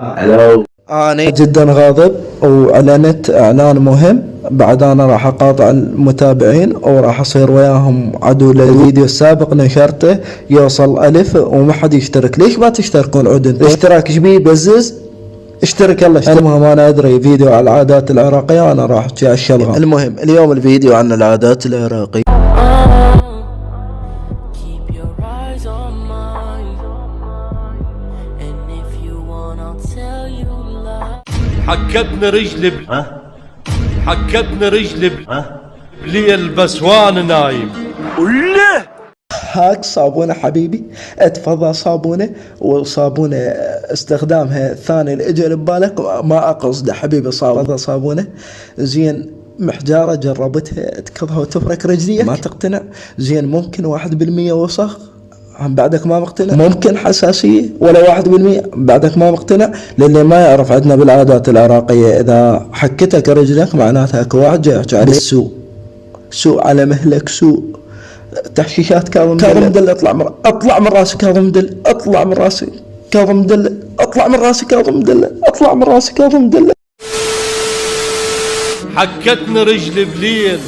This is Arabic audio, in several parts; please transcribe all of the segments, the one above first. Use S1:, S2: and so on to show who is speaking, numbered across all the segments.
S1: الو.
S2: أنا جدا غاضب وأعلنت إعلان مهم. بعد أنا راح أقاطع المتابعين وراح أصير وياهم عدو. للفيديو السابق نشرته يوصل 1000 وما حد يشترك. ليش ما تشتركون عود؟ الاشتراك ايش بيه بزز؟ اشترك يلا اشترك. المهم انا ادري فيديو على العادات العراقية وانا راح احكي على الشلغم. المهم اليوم الفيديو عن العادات العراقية.
S3: حكتني رجلي حكتني رجلي بلي البسوان نايم.
S2: وله هاك صابونة حبيبي، اتفضل صابونة. وصابونة استخدامها الثاني اللي اجى ببالك ما اقصده حبيبي. صابونة زين محجارة جربتها تكضها وتفرك رجليك ما تقتنع. زين ممكن 1% وسخ بعدك ما مقتنع. ممكن حساسية ولا 1% بعدك ما مقتنع. للي ما يعرف عندنا بالعادات العراقية اذا حكتك رجلك معناتها اكو واحد جاي يحكي عليك سوء على مهلك سوء. تحشيشات كاظم دل اطلع من راسك كاظم دل اطلع من راسك كاظم دل اطلع من راسك كاظم دل اطلع من راسك كاظم دل.
S3: حكتني رجلي بليل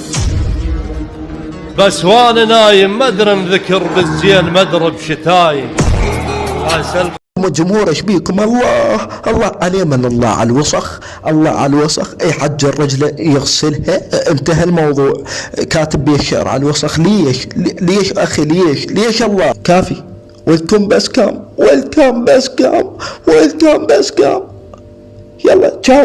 S3: بس وانا نايم ما ادري انذكر بالزين ما ادري بشتايم.
S2: جمهور ايش بيكم؟ الله عليه من الله على الوسخ. الله على الوسخ. اي حج الرجل يغسلها انتهى الموضوع. كاتب بيه الشعر على الوسخ. ليش اخي ليش الله كافي. ويلكم بس كام يلا تشاو.